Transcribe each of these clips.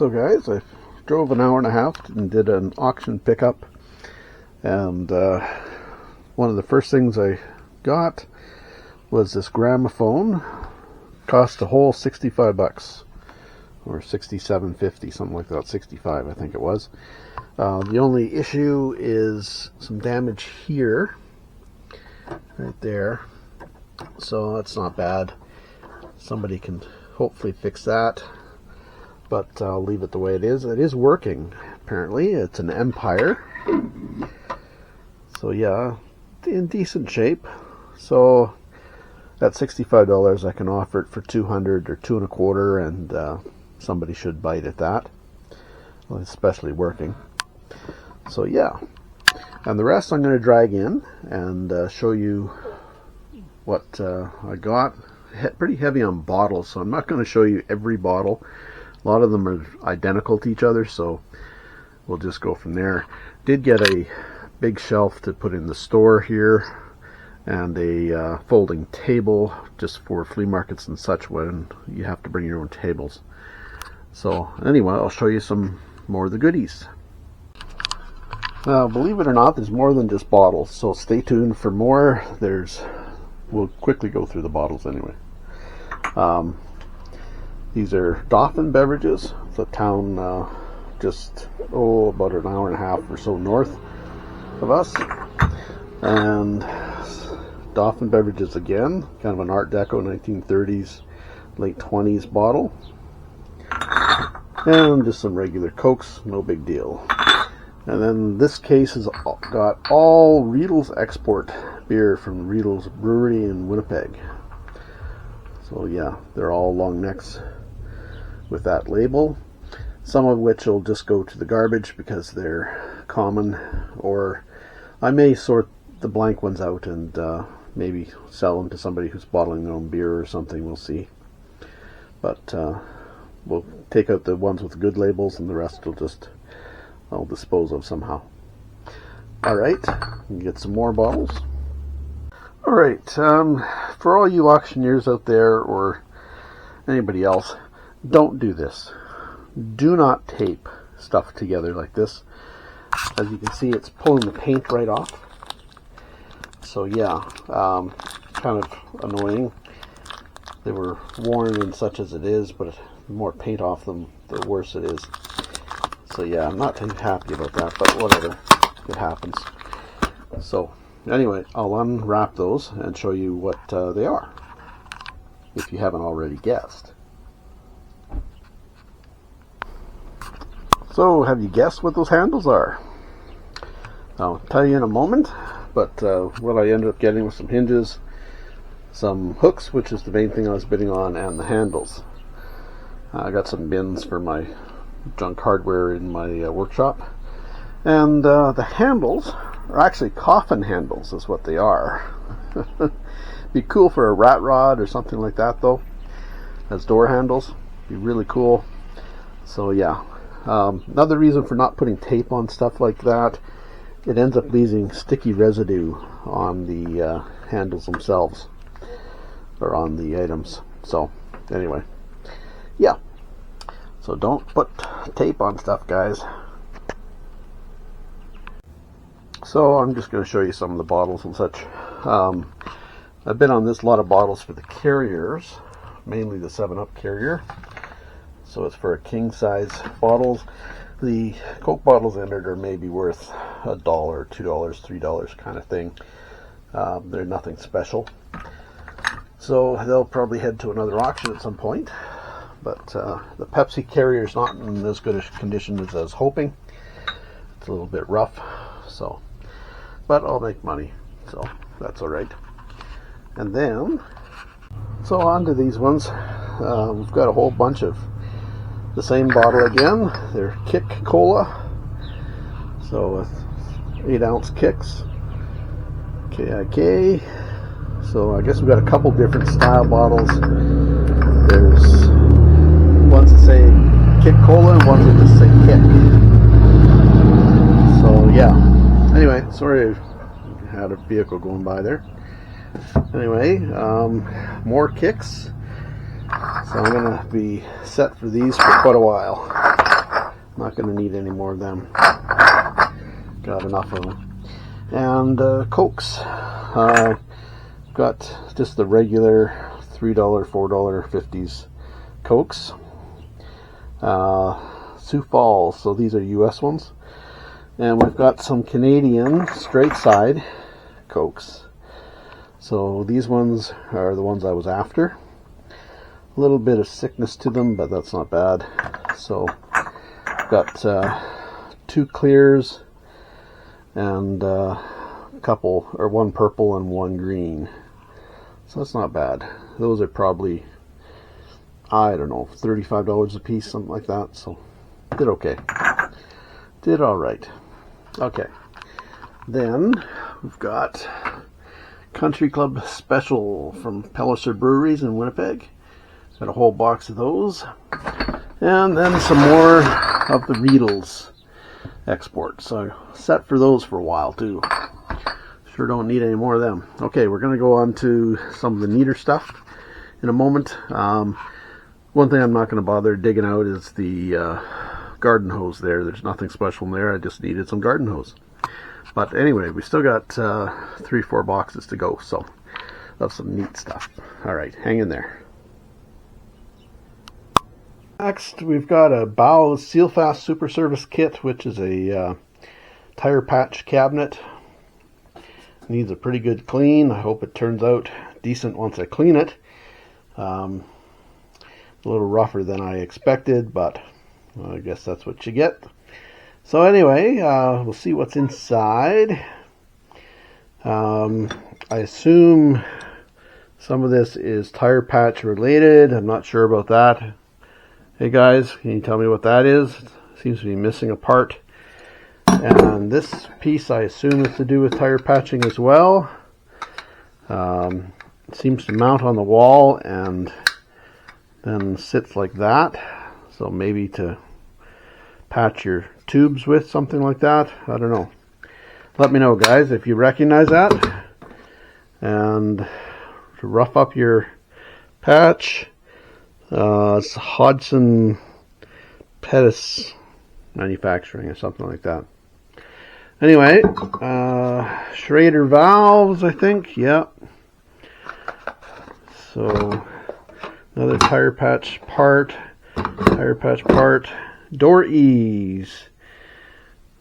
So guys, I drove an hour and a half and did an auction pickup, and one of the first things I got was this gramophone. Cost a whole 65 bucks or 67.50, something like that. 65 I think it was. The only issue is some damage here, right there, so that's not bad. Somebody can hopefully fix that, but I'll leave it the way it is. It is working, apparently. It's an Empire, so yeah, in decent shape. So at $65 I can offer it for $200 or $2.25, and somebody should bite at that, well, especially working. So yeah, and the rest I'm going to drag in and show you what I got. Pretty heavy on bottles, so I'm not going to show you every bottle. A lot of them are identical to each other, so we'll just go from there. Did get a big shelf to put in the store here, and a folding table just for flea markets and such when you have to bring your own tables. So anyway, I'll show you some more of the goodies. Now, believe it or not, there's more than just bottles, so stay tuned for more. We'll quickly go through the bottles anyway. These are Dauphin beverages. It's a town just about an hour and a half or so north of us. And Dauphin beverages again, kind of an Art Deco 1930s, late 20s bottle. And just some regular Cokes, no big deal. And then this case has got all Riedel's export beer from Riedel's brewery in Winnipeg. So yeah, they're all long necks with that label. Some of which will just go to the garbage because they're common, or I may sort the blank ones out and maybe sell them to somebody who's bottling their own beer or something. We'll see. But we'll take out the ones with the good labels, and the rest I'll dispose of somehow. Alright, get some more bottles. Alright, for all you auctioneers out there, or anybody else, don't do this. Do not tape stuff together like this. As you can see, it's pulling the paint right off. So yeah, kind of annoying. They were worn and such as it is, but the more paint off them, the worse it is. So yeah, I'm not too happy about that, but whatever, it happens. So anyway, I'll unwrap those and show you what they are, if you haven't already guessed. So have you guessed what those handles are? I'll tell you in a moment, but what I ended up getting was some hinges, some hooks, which is the main thing I was bidding on, and the handles. I got some bins for my junk hardware in my workshop, and the handles are actually coffin handles is what they are. Be cool for a rat rod or something like that though, as door handles. Be really cool. So yeah, another reason for not putting tape on stuff like that, it ends up leaving sticky residue on the handles themselves, or on the items. So anyway, yeah, so don't put tape on stuff, guys. So I'm just going to show you some of the bottles and such. I've been on this lot of bottles for the carriers, mainly the 7-Up carrier. So it's for a king size bottles. The Coke bottles in it are maybe worth $1, $2, $3 kind of thing. They're nothing special. So they'll probably head to another auction at some point. But the Pepsi carrier is not in as good a condition as I was hoping. It's a little bit rough, so, but I'll make money, so that's alright. And then, so on to these ones. We've got a whole bunch of the same bottle again. They're Kick Cola, so with 8-ounce kicks, KIK. So I guess we've got a couple different style bottles. There's ones that say Kick Cola and ones that just say Kick. So yeah, anyway, sorry I had a vehicle going by there. Anyway, more kicks. So I'm going to be set for these for quite a while. Not going to need any more of them. Got enough of them. And Cokes. Got just the regular $3, $4, 50s Cokes. Sioux Falls, so these are US ones. And we've got some Canadian straight side Cokes. So these ones are the ones I was after. A little bit of sickness to them, but that's not bad. So got 2 clears and one purple and 1 green. So that's not bad. Those are probably, I don't know, $35 a piece, something like that. So did okay. Did all right. Okay. Then we've got Country Club Special from Pellicer Breweries in Winnipeg. Got a whole box of those. And then some more of the Riedels export. So set for those for a while too. Sure don't need any more of them. Okay, we're going to go on to some of the neater stuff in a moment. One thing I'm not going to bother digging out is the garden hose there. There's nothing special in there. I just needed some garden hose. But anyway, we still got 3-4 boxes to go. So that's some neat stuff. All right, hang in there. Next, we've got a Bowes Seal Fast Super Service Kit, which is a tire patch cabinet. Needs a pretty good clean. I hope it turns out decent once I clean it. A little rougher than I expected, but I guess that's what you get. So anyway, we'll see what's inside. I assume some of this is tire patch related. I'm not sure about that. Hey guys, can you tell me what that is? It seems to be missing a part. And this piece I assume is to do with tire patching as well. It seems to mount on the wall and then sits like that. So maybe to patch your tubes with, something like that. I don't know. Let me know guys if you recognize that. And to rough up your patch, it's Hodgson Pettis Manufacturing or something like that. Anyway, Schrader valves, I think. Yeah. So another tire patch part. Door ease.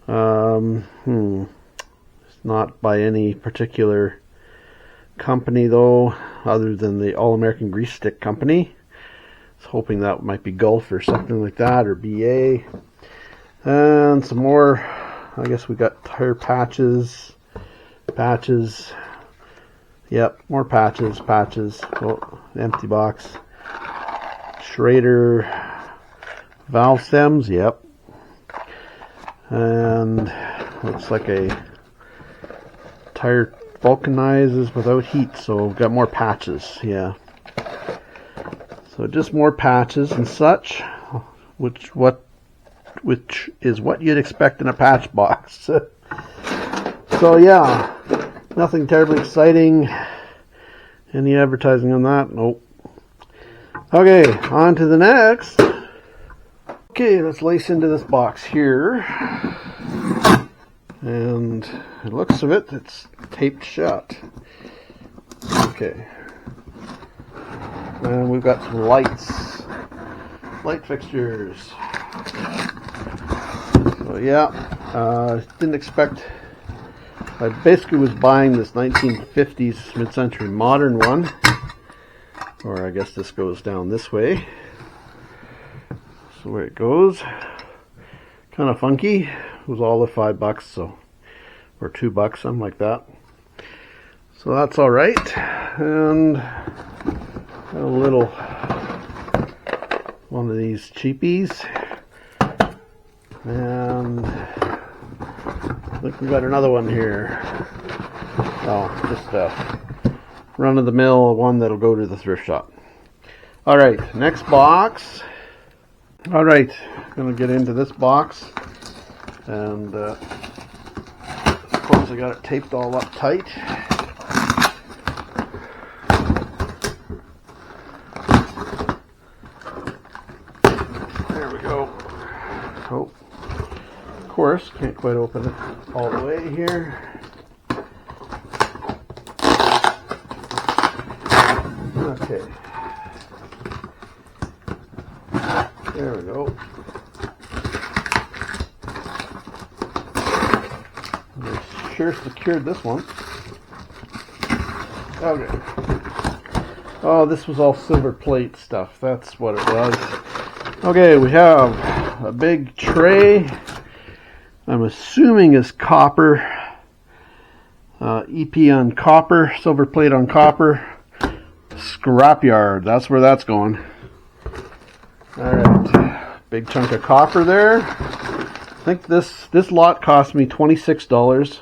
It's not by any particular company though, other than the All-American Grease Stick Company. I was hoping that might be Gulf or something like that, or BA. And some more. I guess we got tire patches. Yep, more patches. Oh, empty box. Schrader valve stems. Yep. And looks like a tire vulcanizes without heat. So we've got more patches. Yeah. So just more patches and such, which is what you'd expect in a patch box. So yeah, nothing terribly exciting. Any advertising on that? Nope. Okay, on to the next. Okay, let's lace into this box here. And it looks of it, it's taped shut. Okay. And we've got some lights. Light fixtures. So yeah, didn't expect, I basically was buying this 1950s mid-century modern one, or I guess this goes down this way. So where it goes, kind of funky. It was all of $5, so, or $2, something like that. So that's all right. And a little one of these cheapies. And I think we got another one here. Oh, just a run-of-the-mill one that'll go to the thrift shop. All right, next box. All right, gonna get into this box, and of course I got it taped all up tight. There we go. Oh, of course, can't quite open it all the way here. Okay. There we go. I sure secured this one. Okay. Oh, this was all silver plate stuff. That's what it was. Okay, we have a big tray. I'm assuming is copper. EP on copper, silver plate on copper. Scrapyard, that's where that's going. Alright, big chunk of copper there. I think this lot cost me $26.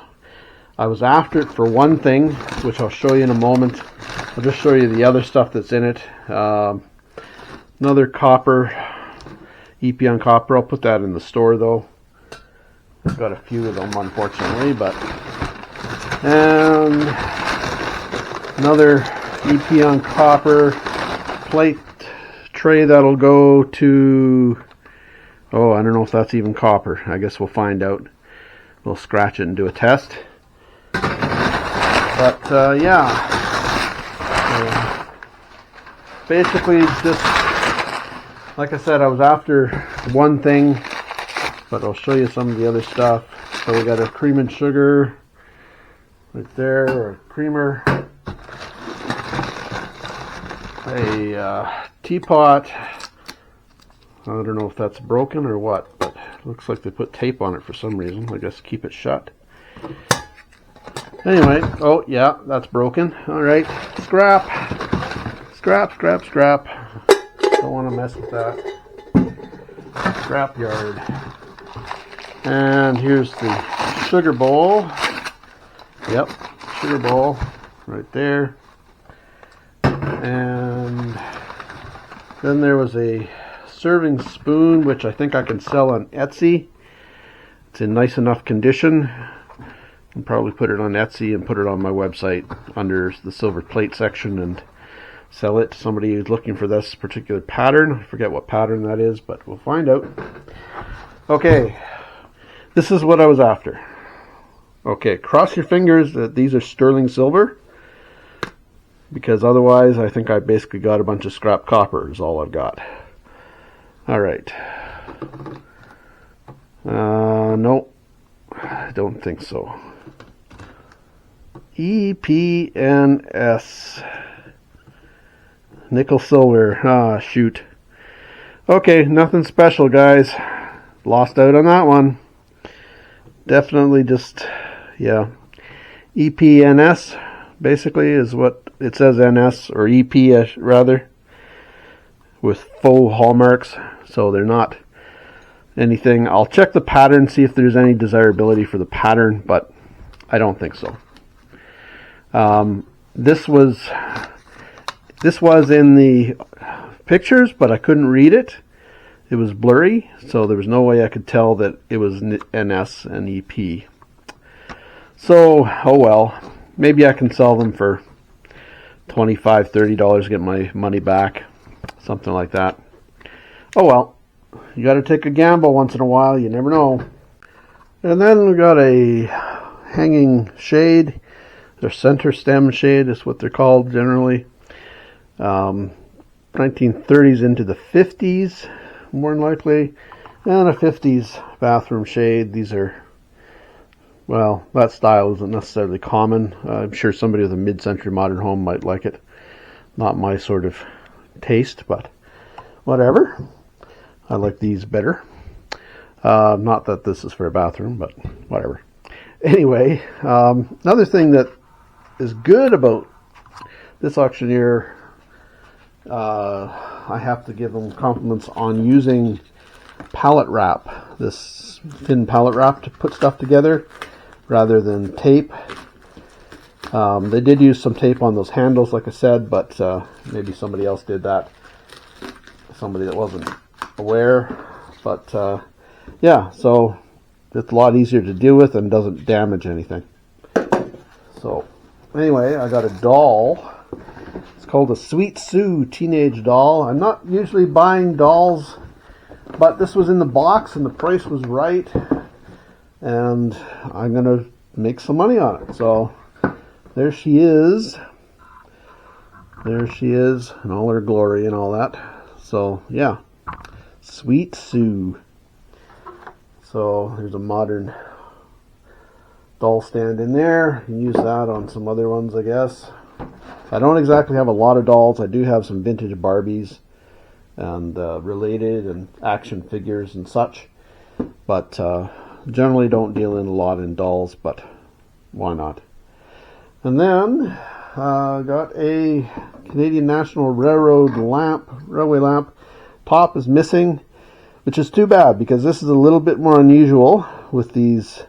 I was after it for one thing, which I'll show you in a moment. I'll just show you the other stuff that's in it. Another copper, EP on copper. I'll put that in the store though. I've got a few of them unfortunately, but and another EP on copper plate tray that'll go to, oh, I don't know if that's even copper. I guess we'll find out. We'll scratch it and do a test. But yeah, basically just like I said, I was after one thing, but I'll show you some of the other stuff. So we got a cream and sugar right there, or a creamer, a teapot. I don't know if that's broken or what, but it looks like they put tape on it for some reason. I guess keep it shut. Anyway, oh yeah, that's broken. Alright, scrap. Scrap, scrap, scrap. Don't want to mess with that. Scrap yard. And here's the sugar bowl. Yep, sugar bowl right there. And then there was a serving spoon, which I think I can sell on Etsy. It's in nice enough condition. I'll probably put it on Etsy and put it on my website under the silver plate section and sell it to somebody who's looking for this particular pattern. I forget what pattern that is, but we'll find out. Okay, this is what I was after. Okay, cross your fingers that these are sterling silver, because otherwise I think I basically got a bunch of scrap copper is all I've got. Alright. No, I don't think so. EPNS. Nickel silver. Ah, shoot. Okay, nothing special, guys. Lost out on that one. Definitely just, yeah. EPNS, basically, is what it says, NS, or EP, rather, with faux hallmarks. So they're not anything. I'll check the pattern, see if there's any desirability for the pattern, but I don't think so. This was in the pictures, but I couldn't read it. It was blurry, so there was no way I could tell that it was NS and EP. So, oh well. Maybe I can sell them for $25, $30, get my money back. Something like that. Oh well. You got to take a gamble once in a while. You never know. And then we got a hanging shade. Their center stem shade is what they're called generally. 1930s into the 50s, more than likely. And a 50s bathroom shade. These are, well, that style isn't necessarily common. I'm sure somebody with a mid-century modern home might like it. Not my sort of taste, but whatever. I like these better. Not that this is for a bathroom, but whatever. Anyway, another thing that is good about this auctioneer, I have to give them compliments on using pallet wrap, this thin pallet wrap to put stuff together rather than tape. They did use some tape on those handles, like I said, but maybe somebody else did that. Somebody that wasn't aware. But yeah, so it's a lot easier to deal with and doesn't damage anything. So anyway, I got a doll. It's called a Sweet Sue teenage doll. I'm not usually buying dolls But this was in the box and the price was right, and I'm going to make some money on it. So there she is. There she is in all her glory and all that. So yeah, Sweet Sue. So there's a modern doll stand in there. You can use that on some other ones, I guess. I don't exactly have a lot of dolls. I do have some vintage Barbies and related and action figures and such, but generally don't deal in a lot in dolls, but why not? And then got a Canadian National Railroad railway lamp. Top is missing, which is too bad because this is a little bit more unusual with these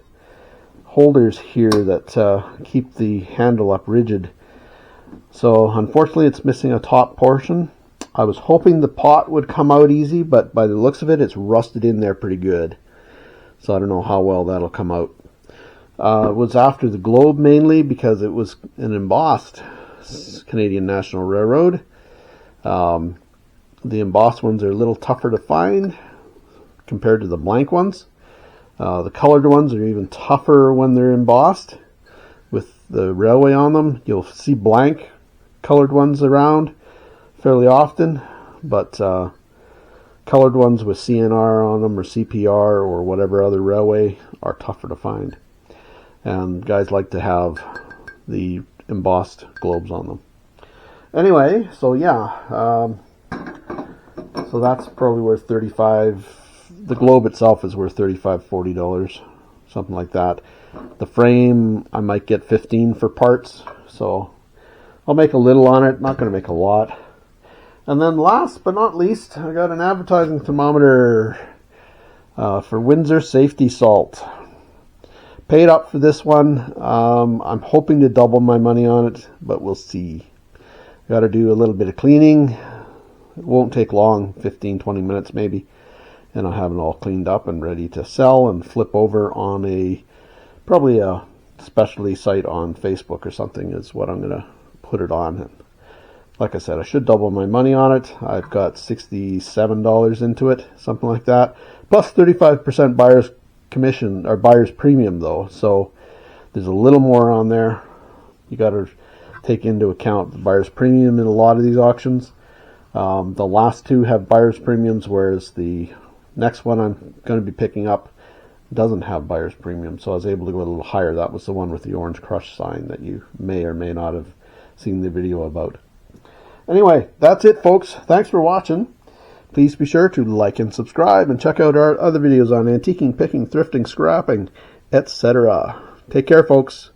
holders here that keep the handle up rigid. So unfortunately it's missing a top portion. I was hoping the pot would come out easy, but by the looks of it, it's rusted in there pretty good. So I don't know how well that'll come out. It was after the globe mainly because it was an embossed Canadian National Railroad. The embossed ones are a little tougher to find compared to the blank ones. The colored ones are even tougher when they're embossed with the railway on them. You'll see blank colored ones around fairly often, but colored ones with CNR on them or CPR or whatever other railway are tougher to find. And guys like to have the embossed globes on them. Anyway, so yeah, so that's probably worth $35. The globe itself is worth $35, $40, something like that. The frame, I might get 15 for parts, so I'll make a little on it, not going to make a lot. And then last but not least, I got an advertising thermometer for Windsor Safety Salt. Paid up for this one. I'm hoping to double my money on it, but we'll see. Got to do a little bit of cleaning. It won't take long, 15-20 minutes maybe, and I'll have it all cleaned up and ready to sell and flip over on probably a specialty site on Facebook or something is what I'm going to put it on. And like I said, I should double my money on it. I've got $67 into it, something like that, plus 35% buyer's commission or buyer's premium though. So there's a little more on there. You got to take into account the buyer's premium in a lot of these auctions. The last two have buyer's premiums, whereas the next one I'm going to be picking up doesn't have buyer's premium. So I was able to go a little higher. That was the one with the orange crush sign that you may or may not have seen the video about. Anyway, that's it, folks. Thanks for watching. Please be sure to like and subscribe and check out our other videos on antiquing, picking, thrifting, scrapping, etc. Take care, folks.